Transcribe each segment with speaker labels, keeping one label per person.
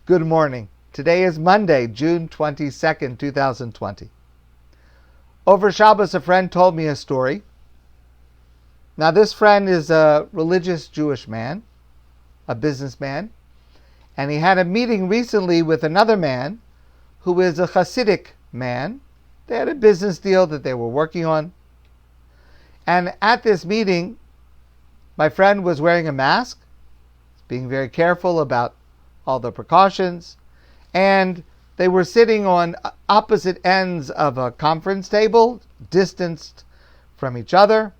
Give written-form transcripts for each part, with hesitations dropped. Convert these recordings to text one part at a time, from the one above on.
Speaker 1: Good morning. Today is Monday, June 22nd, 2020. Over Shabbos, a friend told me a story. Now, this friend is a religious Jewish man, a businessman, and he had a meeting recently with another man who is a Hasidic man. They had a business deal that they were working on. And at this meeting, my friend was wearing a mask, being very careful about all the precautions, and they were sitting on opposite ends of a conference table, distanced from each other.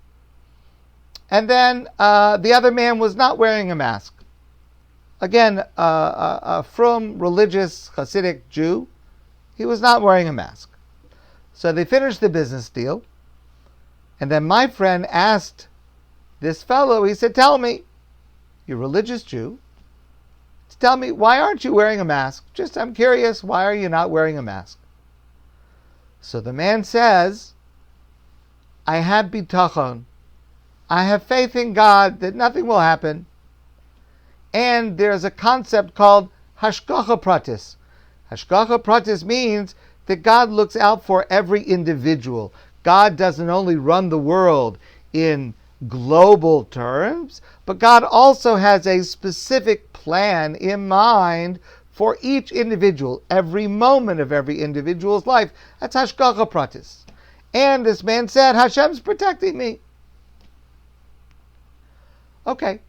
Speaker 1: And then the other man was not wearing a mask. Again, a frum, religious, Hasidic Jew, he was not wearing a mask. So they finished the business deal, and then my friend asked this fellow, he said, "Tell me, you're a religious Jew, tell me, why aren't you wearing a mask? I'm curious, why are you not wearing a mask?" So the man says, "I have bitachon. I have faith in God that nothing will happen. And there's a concept called hashgacha pratis. Hashgacha pratis means that God looks out for every individual. God doesn't only run the world in global terms, but God also has a specific plan in mind for each individual, every moment of every individual's life. That's hashgacha pratis." And this man said, "Hashem's protecting me." Okay,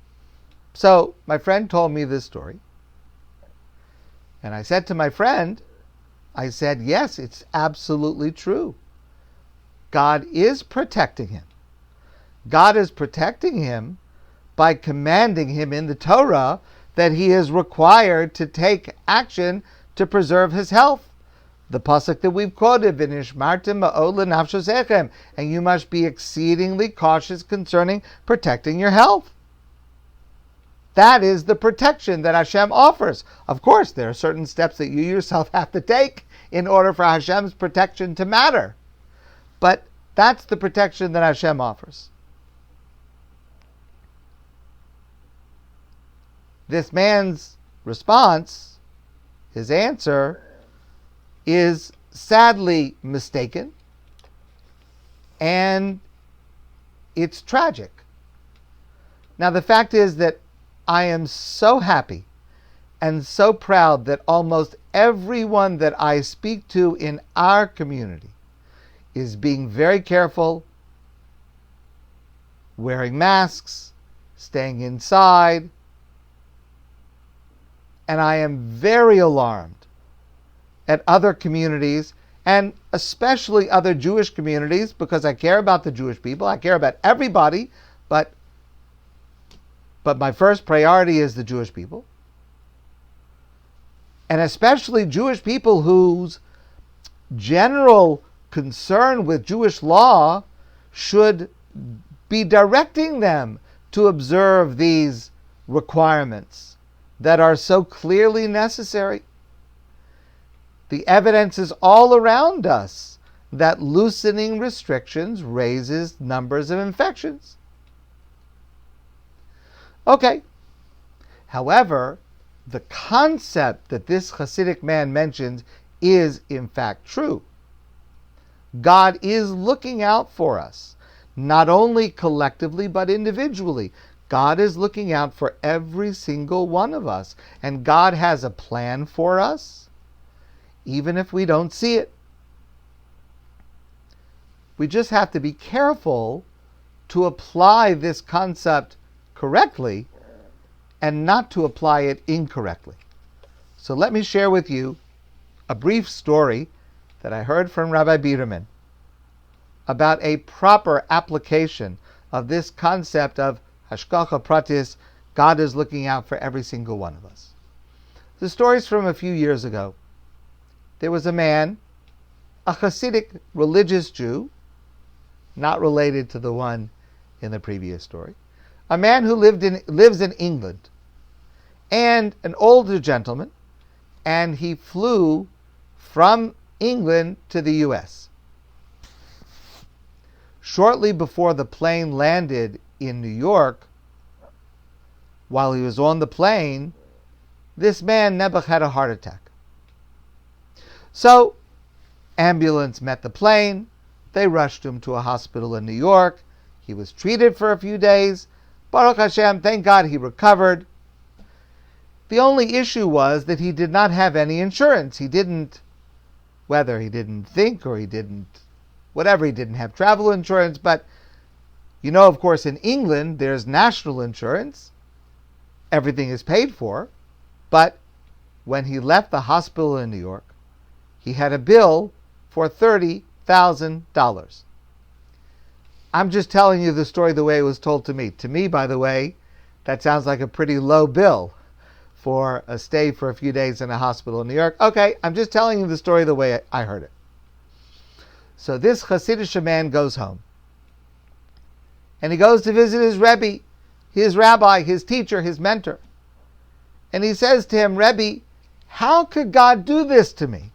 Speaker 1: so my friend told me this story, and I said to my friend, I said, yes, it's absolutely true. God is protecting him. God is protecting him by commanding him in the Torah that he is required to take action to preserve his health. The pasuk that we've quoted, "V'nishmartem ma'od lenafshosechem," and you must be exceedingly cautious concerning protecting your health. That is the protection that Hashem offers. Of course, there are certain steps that you yourself have to take in order for Hashem's protection to matter. But that's the protection that Hashem offers. This man's response, his answer, is sadly mistaken, and it's tragic. Now, the fact is that I am so happy and so proud that almost everyone that I speak to in our community is being very careful, wearing masks, staying inside, and I am very alarmed at other communities, and especially other Jewish communities, because I care about the Jewish people. I care about everybody, but my first priority is the Jewish people. And especially Jewish people whose general concern with Jewish law should be directing them to observe these requirements that are so clearly necessary. The evidence is all around us that loosening restrictions raises numbers of infections. Okay. However, the concept that this Hasidic man mentions is in fact true. God is looking out for us, not only collectively but individually. God is looking out for every single one of us, and God has a plan for us, even if we don't see it. We just have to be careful to apply this concept correctly and not to apply it incorrectly. So let me share with you a brief story that I heard from Rabbi Biederman about a proper application of this concept of hashgacha pratis. God is looking out for every single one of us. The story's from a few years ago. There was a man, a Hasidic religious Jew, not related to the one in the previous story, a man who lives in England, and an older gentleman, and he flew from England to the U.S. Shortly before the plane landed in New York, while he was on the plane, this man Nebuch had a heart attack. So, ambulance met the plane. They rushed him to a hospital in New York. He was treated for a few days. Baruch Hashem, thank God he recovered. The only issue was that he did not have any insurance. He didn't, whether he didn't think or he didn't, whatever, he didn't have travel insurance. But, you know, of course, in England, there's national insurance. Everything is paid for. But when he left the hospital in New York, he had a bill for $30,000. I'm just telling you the story the way it was told to me. To me, by the way, that sounds like a pretty low bill for a stay for a few days in a hospital in New York. Okay, I'm just telling you the story the way I heard it. So this Hasidic man goes home. And he goes to visit his Rebbe, his rabbi, his teacher, his mentor. And he says to him, Rebbe, how could God do this to me?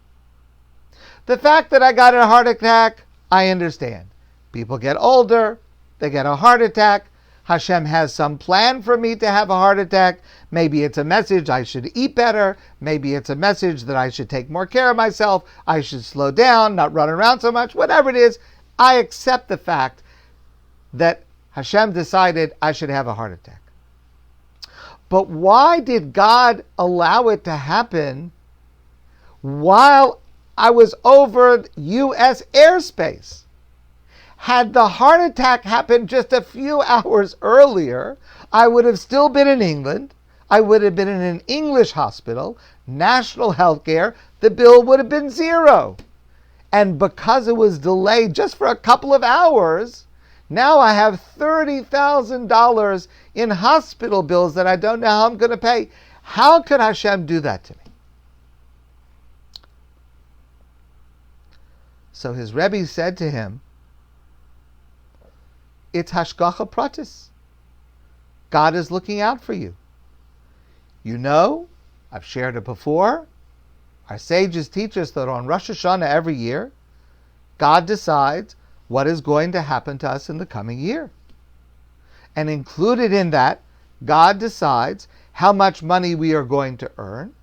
Speaker 1: The fact that I got a heart attack, I understand. People get older, they get a heart attack. Hashem has some plan for me to have a heart attack. Maybe it's a message I should eat better. Maybe it's a message that I should take more care of myself. I should slow down, not run around so much. Whatever it is, I accept the fact that Hashem decided I should have a heart attack. But why did God allow it to happen while I was over U.S. airspace? Had the heart attack happened just a few hours earlier, I would have still been in England. I would have been in an English hospital, national health care. The bill would have been zero. And because it was delayed just for a couple of hours, now I have $30,000 in hospital bills that I don't know how I'm going to pay. How could Hashem do that to me? So his Rebbe said to him, it's hashgacha pratis. God is looking out for you. You know, I've shared it before, our sages teach us that on Rosh Hashanah every year, God decides what is going to happen to us in the coming year. And included in that, God decides how much money we are going to earn,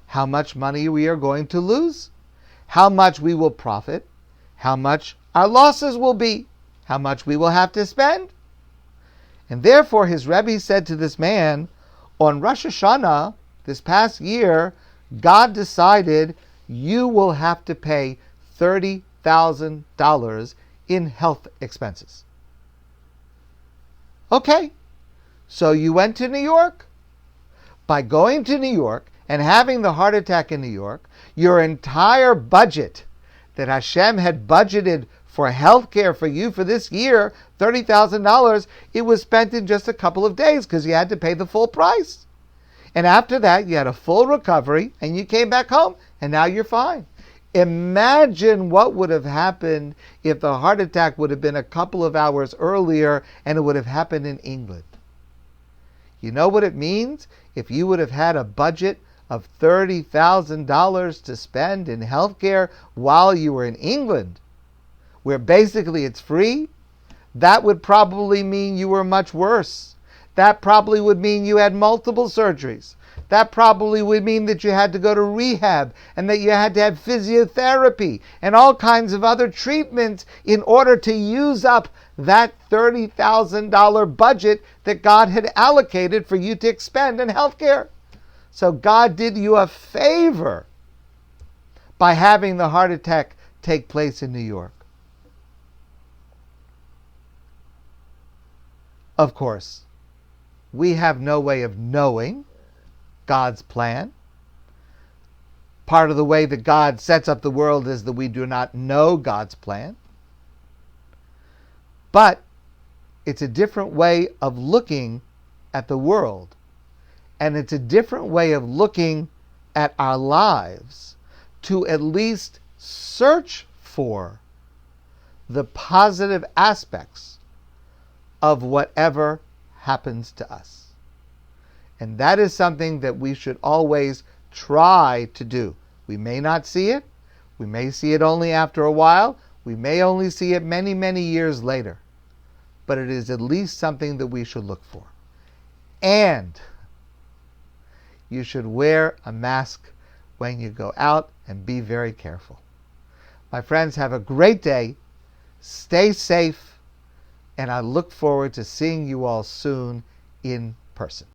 Speaker 1: how much money we are going to lose, how much we will profit, how much our losses will be, how much we will have to spend. And therefore his Rebbe said to this man, on Rosh Hashanah, this past year, God decided you will have to pay $30,000 in health expenses. Okay, so you went to New York. By going to New York and having the heart attack in New York, your entire budget that Hashem had budgeted for health care for you for this year, $30,000, it was spent in just a couple of days because you had to pay the full price. And after that, you had a full recovery and you came back home and now you're fine. Imagine what would have happened if the heart attack would have been a couple of hours earlier and it would have happened in England. You know what it means? If you would have had a budget of $30,000 to spend in healthcare while you were in England, where basically it's free, that would probably mean you were much worse. That probably would mean you had multiple surgeries. That probably would mean that you had to go to rehab and that you had to have physiotherapy and all kinds of other treatments in order to use up that $30,000 budget that God had allocated for you to expend in healthcare. So God did you a favor by having the heart attack take place in New York. Of course, we have no way of knowing God's plan. Part of the way that God sets up the world is that we do not know God's plan. But it's a different way of looking at the world. And it's a different way of looking at our lives to at least search for the positive aspects of whatever happens to us. And that is something that we should always try to do. We may not see it. We may see it only after a while. We may only see it many, many years later. But it is at least something that we should look for. And you should wear a mask when you go out and be very careful. My friends, have a great day. Stay safe. And I look forward to seeing you all soon in person.